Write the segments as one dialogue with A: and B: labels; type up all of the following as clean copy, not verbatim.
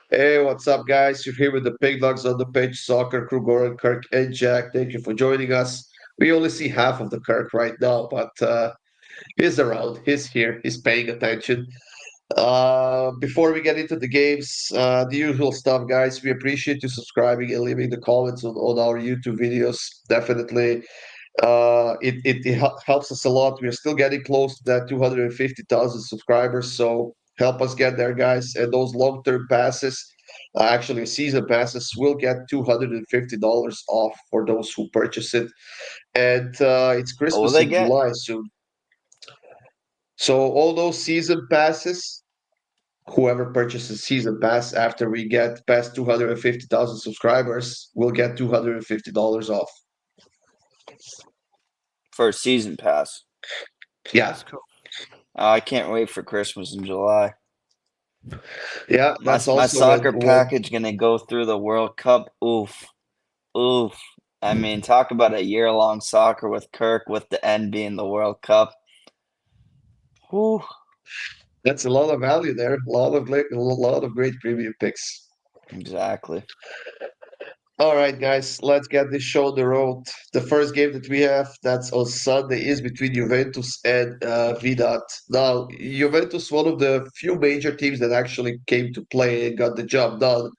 A: Hey, what's up, guys? You're here with the Pick Dawgz on the pitch, soccer crew, Goran, Kirk, and Jack. Thank you for joining us. We only see half of the Kirk right now, but he's around. He's here. He's paying attention. Before we get into the games, the usual stuff, guys. We appreciate you subscribing and leaving the comments on our YouTube videos. Definitely, it helps us a lot. We're still getting close to that 250,000 subscribers, so help us get there, guys. And those long-term passes, actually season passes, will get $250 off for those who purchase it. And it's
B: What will
A: Christmas
B: they
A: in
B: get?
A: July soon, so all those season passes. Whoever purchases season pass after we get past 250,000 subscribers will get $250 off.
B: For a season pass.
A: Yeah,
C: That's cool.
B: I can't wait for Christmas in July.
A: yeah,
B: My
A: that's
B: my
A: also
B: soccer
A: when
B: package gonna go through the World Cup. Oof, oof. I mean, talk about a year-long soccer with Kirk, with the end being the World Cup. Whew.
A: that's a lot of value there. A lot of great premium picks.
B: Exactly.
A: All right, guys, let's get this show on the road. The first game that we have that's on Sunday is between Juventus and Vida. Now, Juventus, one of the few major teams that actually came to play and got the job done.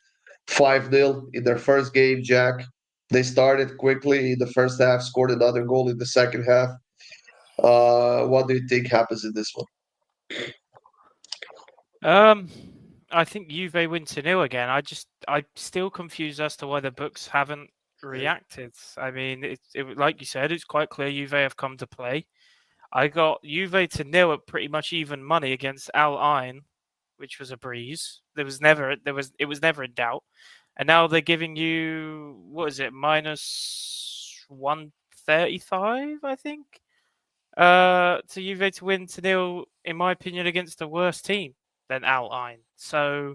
A: 5-0 in their first game, Jack. They started quickly in the first half, scored another goal in the second half. What do you think happens in this one?
C: Um, I think Juve win to nil again. I'm still confused as to why the books haven't reacted. I mean, like you said, it's quite clear Juve have come to play. I got Juve to nil at pretty much even money against Al-Ain, which was a breeze. It was never in doubt. And now they're giving you what is it, minus 135, I think. To Juve to win to nil, in my opinion, against a worse team than Al-Ain. So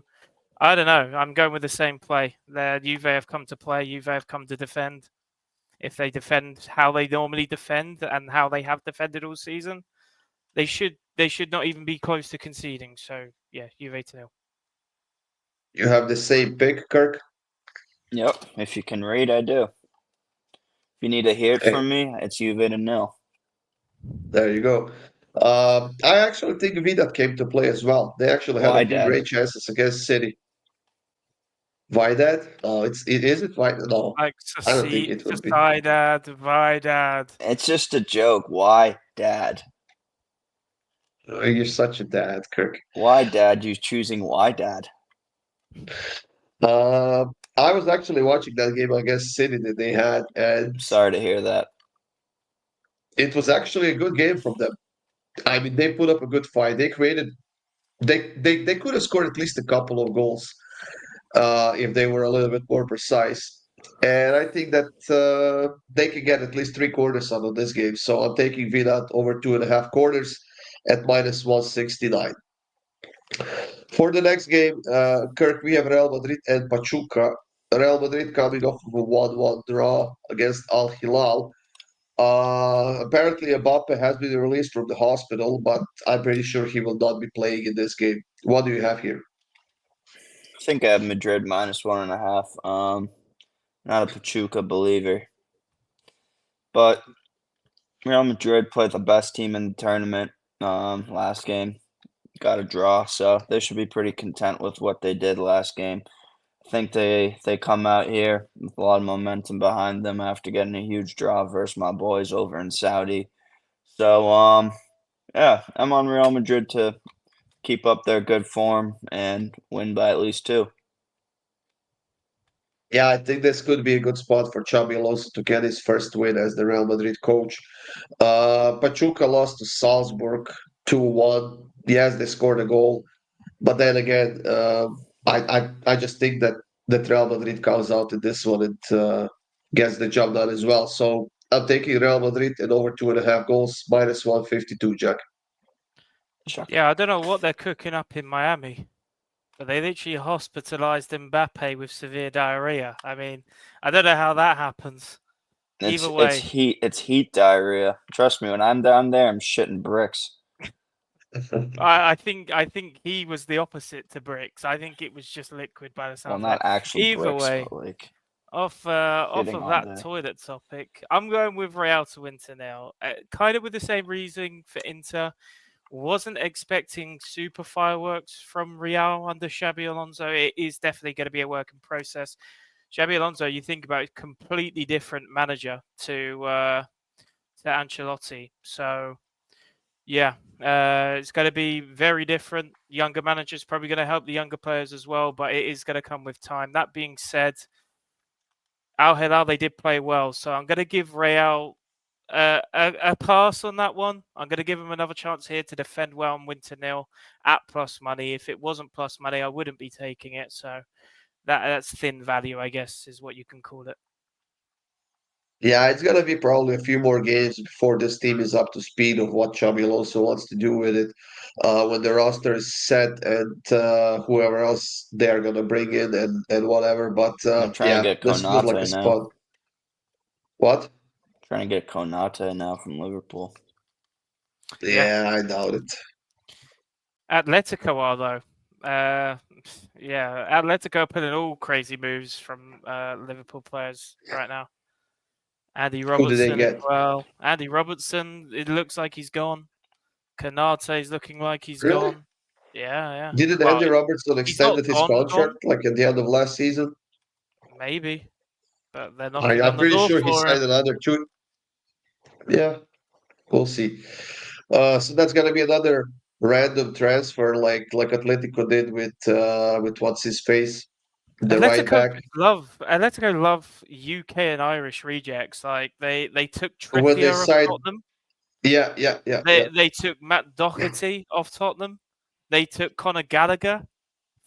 C: I don't know. I'm going with the same play. Juve have come to play. Juve have come to defend. If they defend how they normally defend and how they have defended all season, they should not even be close to conceding. So yeah, Juve to nil.
A: You have the same pick, Kirk?
B: Yep. If you can read, I do. If you need a hit
A: Hey,
B: from me, it's Juve to nil.
A: there you go. I actually think Vida came to play as well. They actually had a
B: Why,
A: few
B: Dad?
A: great chances against City. Why that? Oh, is it why? No,
C: Like
A: I don't think it would be.
C: Sociedad, Vidad.
B: It's just a joke. Why, Dad?
A: Oh, you're such a dad, Kirk.
B: Why, Dad? You choosing why, Dad?
A: Uh, I was actually watching that game against City that they had, and
B: I'm sorry to hear that.
A: it was actually a good game from them. I mean, they put up a good fight. They could have scored at least a couple of goals if they were a little bit more precise. And I think that they can get at least 3 quarters out of this game. So I'm taking Vida over 2.5 quarters at minus 169. For the next game, Kirk, we have Real Madrid and Pachuca. Real Madrid coming off of a 1-1 draw against Al-Hilal. Apparently, Mbappe has been released from the hospital, but I'm pretty sure he will not be playing in this game. What do you have here?
B: I think I have Madrid minus 1.5. Not a Pachuca believer, but Real Madrid played the best team in the tournament last game. Got a draw, so they should be pretty content with what they did last game. I think they come out here with a lot of momentum behind them after getting a huge draw versus my boys over in Saudi. So yeah, I'm on Real Madrid to keep up their good form and win by at least two.
A: Yeah, I think this could be a good spot for Xabi Alonso to get his first win as the Real Madrid coach. Pachuca lost to Salzburg 2-1. Yes, they scored a goal, but then again, I just think that Real Madrid comes out in this one and gets the job done as well. So I'm taking Real Madrid and over 2.5 goals, minus 152, Jack.
B: Chuck.
C: Yeah, I don't know what they're cooking up in Miami, but they literally hospitalized Mbappe with severe diarrhea. I mean, I don't know how that happens.
B: It's
C: Either
B: it's
C: way,
B: heat it's heat diarrhea. Trust me, when I'm down there, I'm shitting bricks.
C: I think he was the opposite to bricks. I think it was just liquid by the
B: Well,
C: sounds of
B: not
C: it.
B: actual
C: Either
B: bricks,
C: way,
B: but like
C: off
B: getting
C: of
B: all
C: that
B: day.
C: toilet topic, I'm going with Real to win now. Kind of with the same reasoning for Inter. Wasn't expecting super fireworks from Real under Xabi Alonso. It is definitely going to be a work in process. Xabi Alonso, you think about it, completely different manager to Ancelotti. So yeah, it's going to be very different. Younger managers probably going to help the younger players as well, but it is going to come with time. That being said, Al-Hilal, they did play well, so I'm going to give Real a pass on that one. I'm going to give them another chance here to defend well and win to nil at plus money. If it wasn't plus money, I wouldn't be taking it. So that's thin value, I guess, is what you can call it.
A: Yeah, it's gonna be probably a few more games before this team is up to speed of what Xabi Alonso wants to do with it. When the roster is set and whoever else they're gonna bring in and whatever. But
B: They're trying to
A: yeah,
B: get
A: this was like a
B: Konate now.
A: spot. What?
B: Trying to get Konate now from Liverpool.
A: Yeah, I doubt it.
C: Atletico are though. Yeah, Atletico putting all crazy moves from Liverpool players right now. Andy
A: Who did they
C: Robertson as
A: get?
C: well. Andy Robertson, it looks like he's gone. Kanate's looking like he's
A: Really?
C: gone. Yeah.
A: Didn't
C: Well,
A: Andy Robertson
C: he's not
A: extended his
C: gone.
A: contract like at the end of last season?
C: Maybe, but they're knocking
A: I'm
C: on the
A: pretty
C: door
A: sure he
C: for
A: signed
C: him.
A: another two. Yeah, we'll see. So that's gonna be another random transfer like Atletico did with what's his face, the right back.
C: Atletico love UK and Irish rejects. Like they took
A: When they
C: Trippier off
A: signed,
C: Tottenham.
A: yeah.
C: They took Matt Doherty off Tottenham. They took Conor Gallagher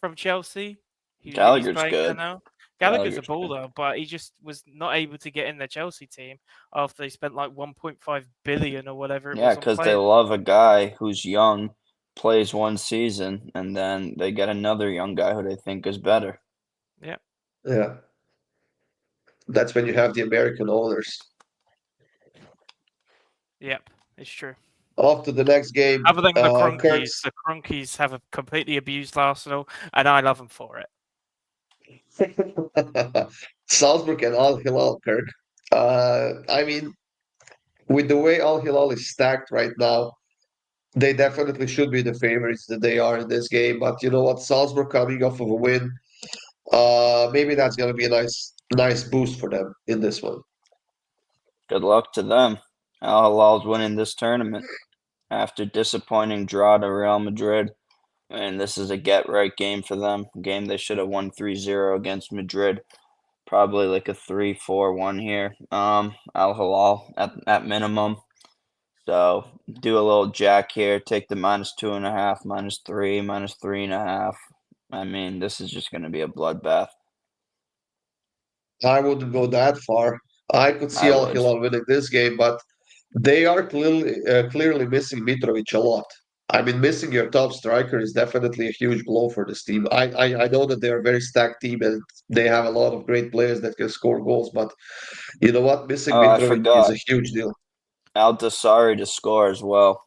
C: from Chelsea. He's
B: Gallagher's
C: playing there
B: good.
C: now. Gallagher's a
B: Gallagher's good.
C: baller, but he just was not able to get in the Chelsea team after they spent like 1.5 billion or whatever it
B: Yeah,
C: was on
B: because they
C: players.
B: love a guy who's young, plays one season, and then they get another young guy who they think is better.
A: Yeah, that's when you have the American owners.
C: Yep, it's true.
A: Off to the next game.
C: Other than
A: Kirk's
C: the Cronkies have completely abused Arsenal, and I love them for it.
A: Salzburg and Al-Hilal, Kirk. I mean, with the way Al-Hilal is stacked right now, they definitely should be the favorites that they are in this game. But you know what? Salzburg coming off of a win, maybe that's going to be a nice boost for them in this one.
B: Good luck to them. Al-Hilal's winning this tournament after disappointing draw to Real Madrid. And this is a get-right game for them. A game they should have won 3-0 against Madrid. Probably like a 3-4-1 here. Al-Hilal at minimum. So do a little jack here. Take the -2.5, -3, -3.5. I mean, this is just going to be a bloodbath.
A: I wouldn't go that far. I could see
B: I
A: Al
B: would.
A: Hilal winning this game, but they are clearly missing Mitrovic a lot. I mean, missing your top striker is definitely a huge blow for this team. I know that they're a very stacked team and they have a lot of great players that can score goals, but you know what? Missing
B: Oh, I
A: Mitrovic is a
B: forgot.
A: huge deal.
B: Al-Dasari to score as well.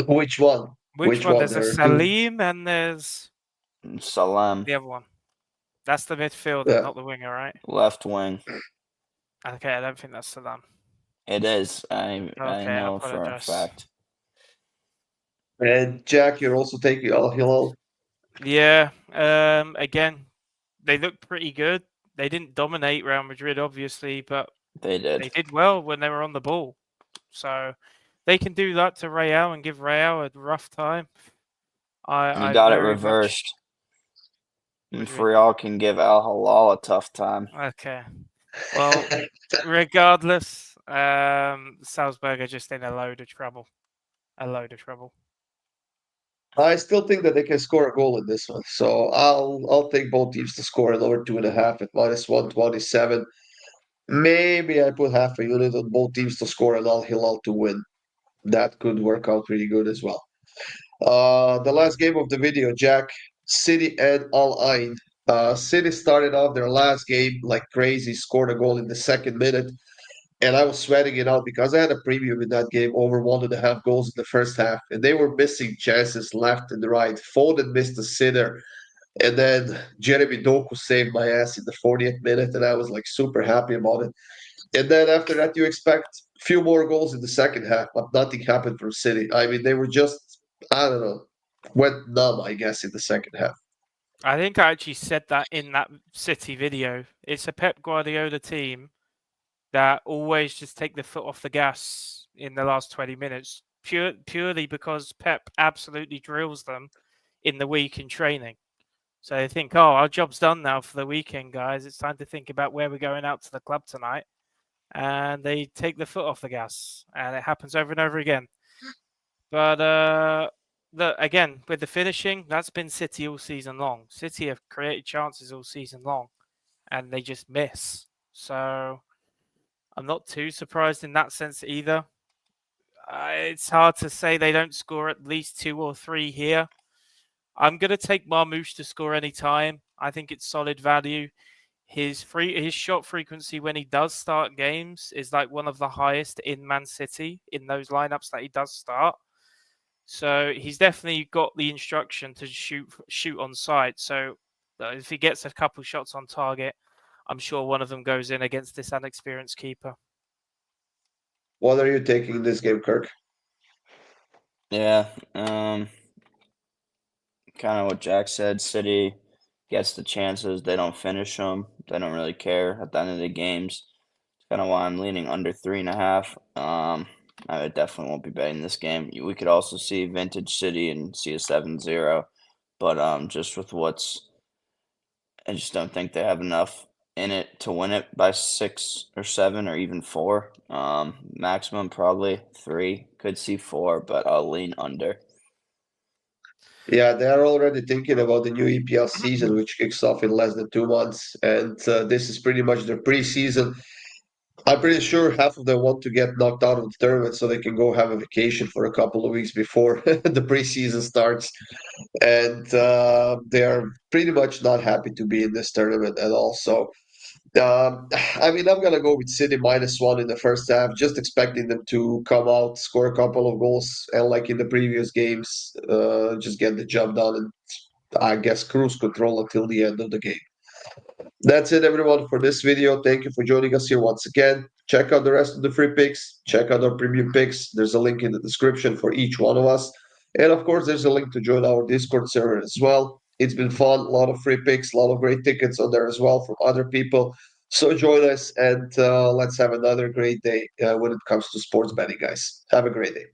A: Which one?
C: Which
A: Which
C: one?
A: one?
C: There's a
A: There are two.
C: Salim and there's
B: Salam,
C: the other one. That's the midfielder,
A: Yeah.
C: not the winger, right?
B: left wing.
C: Okay, I don't think that's Salam.
B: It is. I
C: Okay, I
B: know for a
C: apologize.
B: fact.
A: And Jack, you're also taking Al Hilal.
C: Yeah. Again, they looked pretty good. They didn't dominate Real Madrid, obviously, but
B: They
C: they
B: did.
C: did well when they were on the ball. So they can do that to Real and give Real a rough time.
B: You
C: I
B: got it
C: very much.
B: reversed.
C: What
B: And
C: do you mean?
B: Frial can give Al-Hilal a tough time.
C: Okay. Well, regardless, Salzburg are just in a load of trouble. A load of trouble.
A: I still think that they can score a goal in this one. So I'll take both teams to score an over 2.5 at -127. Maybe I put half a unit on both teams to score and Al Hilal to win. That could work out pretty good as well. The last game of the video, Jack, City and Al-Ain. City started off their last game like crazy, scored a goal in the second minute. and I was sweating it out because I had a premium in that game over 1.5 goals in the first half, and they were missing chances left and right. Foden missed a sitter, and then Jeremy Doku saved my ass in the 40th minute, and I was like super happy about it. And then after that, you expect a few more goals in the second half, but nothing happened from City. I mean, they were just, I don't know, went numb, I guess, in the second half.
C: I think I actually said that in that City video. It's a Pep Guardiola team that always just take the foot off the gas in the last 20 minutes, purely because Pep absolutely drills them in the week in training. So they think, oh, our job's done now for the weekend, guys. It's time to think about where we're going out to the club tonight. And they take the foot off the gas. And it happens over and over again. But again, with the finishing, that's been City all season long. City have created chances all season long, and they just miss. So I'm not too surprised in that sense either. It's hard to say they don't score at least 2 or 3 here. I'm going to take Marmoush to score any time. I think it's solid value. His shot frequency when he does start games is like one of the highest in Man City in those lineups that he does start. So he's definitely got the instruction to shoot on sight. So if he gets a couple shots on target, I'm sure one of them goes in against this inexperienced keeper.
A: What are you taking in this game, Kirk?
B: Yeah, kind of what Jack said. City gets the chances, they don't finish them. They don't really care at the end of the games. It's kind of why I'm leaning under 3.5. I definitely won't be betting this game. We could also see Vintage City and see a 7-0, but just with I just don't think they have enough in it to win it by 6 or 7 or even 4. Maximum probably 3. Could see 4, but I'll lean under.
A: Yeah, they are already thinking about the new EPL season, which kicks off in less than 2 months. And this is pretty much their preseason. I'm pretty sure half of them want to get knocked out of the tournament so they can go have a vacation for a couple of weeks before the preseason starts. And they are pretty much not happy to be in this tournament at all. So, I mean, I'm going to go with City -1 in the first half, just expecting them to come out, score a couple of goals, and like in the previous games, just get the job done and I guess cruise control until the end of the game. That's it, everyone, for this video. Thank you for joining us here once again. Check out the rest of the free picks. Check out our premium picks. There's a link in the description for each one of us. And of course, there's a link to join our Discord server as well. It's been fun. A lot of free picks, a lot of great tickets on there as well from other people. So join us and let's have another great day when it comes to sports betting, guys. Have a great day.